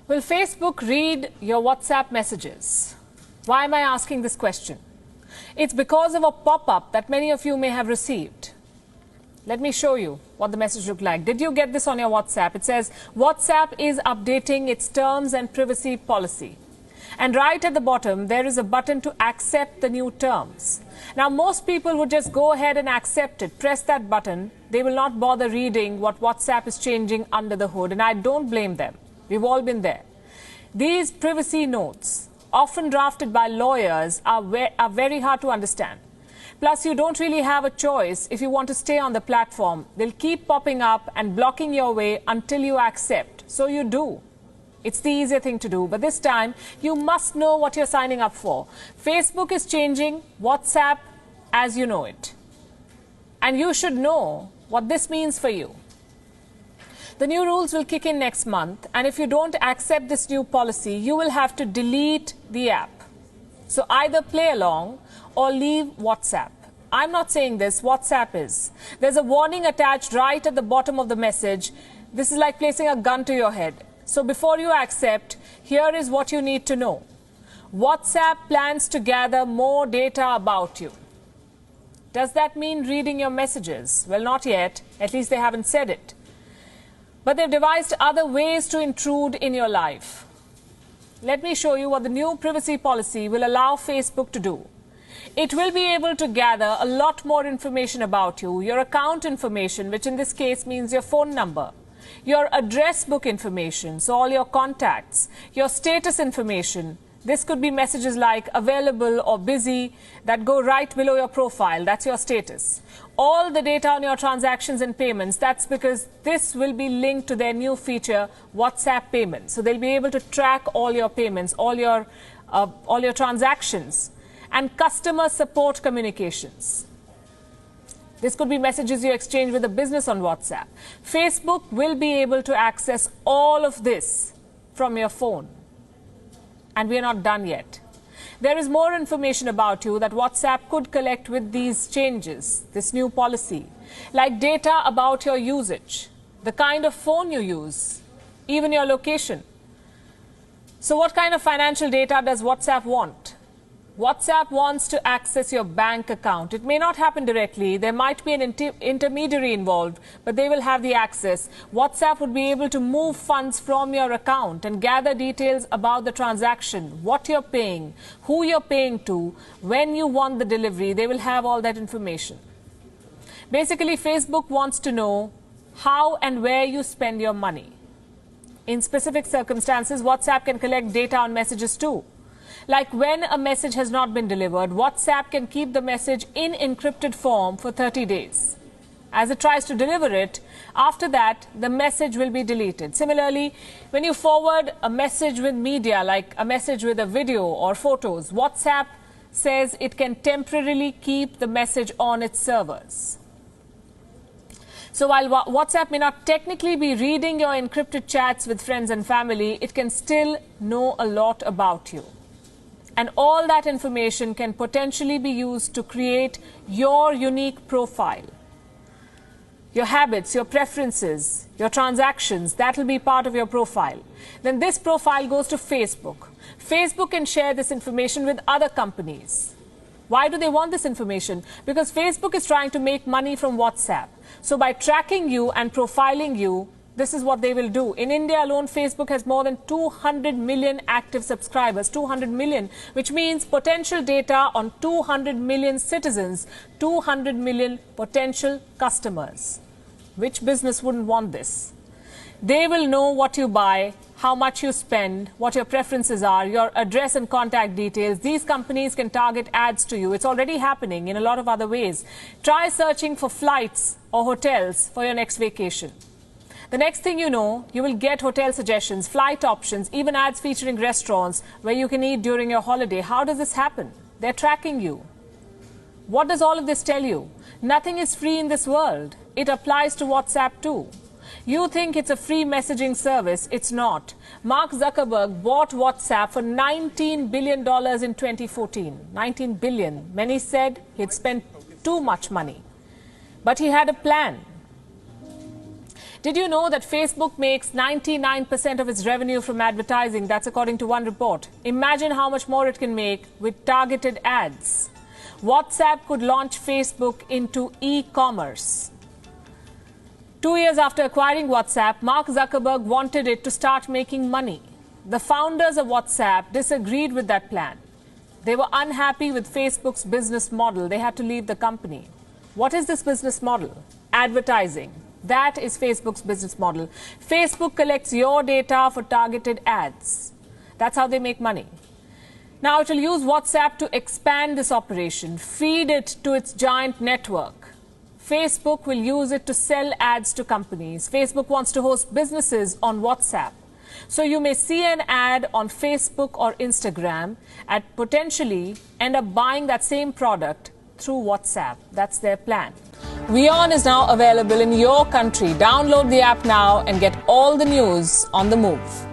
Will Facebook read your WhatsApp messages? Why am I asking this question? It's because of a pop-up that many of you may have received. Let me show you what the message looked like. Did you get this on your WhatsApp? It says, WhatsApp is updating its terms and privacy policy. And right at the bottom, there is a button to accept the new terms. Now, most people would just go ahead and accept it, press that button. They will not bother reading what WhatsApp is changing under the hood. And I don't blame them. We've all been there. These privacy notes, often drafted by lawyers, are very hard to understand. Plus, you don't really have a choice if you want to stay on the platform. They'll keep popping up and blocking your way until you accept. So you do. It's the easier thing to do. But this time, you must know what you're signing up for. Facebook is changing WhatsApp as you know it. And you should know what this means for you. The new rules will kick in next month, and if you don't accept this new policy, you will have to delete the app. So either play along or leave WhatsApp. I'm not saying this, WhatsApp is. There's a warning attached right at the bottom of the message. This is like placing a gun to your head. So before you accept, here is what you need to know. WhatsApp plans to gather more data about you. Does that mean reading your messages? Well, not yet. At least they haven't said it. But they've devised other ways to intrude in your life. Let me show you what the new privacy policy will allow Facebook to do. It will be able to gather a lot more information about you, your account information, which in this case means your phone number, your address book information, so all your contacts, your status information. This could be messages like available or busy that go right below your profile. That's your status. All the data on your transactions and payments, that's because this will be linked to their new feature, WhatsApp Payments. So they'll be able to track all your payments, all your transactions, and customer support communications. This could be messages you exchange with a business on WhatsApp. Facebook will be able to access all of this from your phone. And we are not done yet. There is more information about you that WhatsApp could collect with these changes, this new policy, like data about your usage, the kind of phone you use, even your location. So what kind of financial data does WhatsApp want? WhatsApp wants to access your bank account. It may not happen directly. There might be an intermediary involved, but they will have the access. WhatsApp would be able to move funds from your account and gather details about the transaction, what you're paying, who you're paying to, when you want the delivery. They will have all that information. Basically, Facebook wants to know how and where you spend your money. In specific circumstances, WhatsApp can collect data on messages too. Like when a message has not been delivered, WhatsApp can keep the message in encrypted form for 30 days. As it tries to deliver it, after that, the message will be deleted. Similarly, when you forward a message with media, like a message with a video or photos, WhatsApp says it can temporarily keep the message on its servers. So while WhatsApp may not technically be reading your encrypted chats with friends and family, it can still know a lot about you. And all that information can potentially be used to create your unique profile. Your habits, your preferences, your transactions, that will be part of your profile. Then this profile goes to Facebook. Facebook can share this information with other companies. Why do they want this information? Because Facebook is trying to make money from WhatsApp. So by tracking you and profiling you, this is what they will do. In India alone, Facebook has more than 200 million active subscribers, 200 million, which means potential data on 200 million citizens, 200 million potential customers. Which business wouldn't want this? They will know what you buy, how much you spend, what your preferences are, your address and contact details. These companies can target ads to you. It's already happening in a lot of other ways. Try searching for flights or hotels for your next vacation. The next thing you know, you will get hotel suggestions, flight options, even ads featuring restaurants where you can eat during your holiday. How does this happen? They're tracking you. What does all of this tell you? Nothing is free in this world. It applies to WhatsApp too. You think it's a free messaging service. It's not. Mark Zuckerberg bought WhatsApp for $19 billion in 2014. $19 billion. Many said he'd spent too much money. But he had a plan. Did you know that Facebook makes 99% of its revenue from advertising? That's according to one report. Imagine how much more it can make with targeted ads. WhatsApp could launch Facebook into e-commerce. 2 years after acquiring WhatsApp, Mark Zuckerberg wanted it to start making money. The founders of WhatsApp disagreed with that plan. They were unhappy with Facebook's business model. They had to leave the company. What is this business model? Advertising. That is Facebook's business model. Facebook collects your data for targeted ads. That's how they make money. Now it will use WhatsApp to expand this operation, feed it to its giant network. Facebook will use it to sell ads to companies. Facebook wants to host businesses on WhatsApp. So you may see an ad on Facebook or Instagram and potentially end up buying that same product through WhatsApp. That's their plan. WION is now available in your country. Download the app now and get all the news on the move.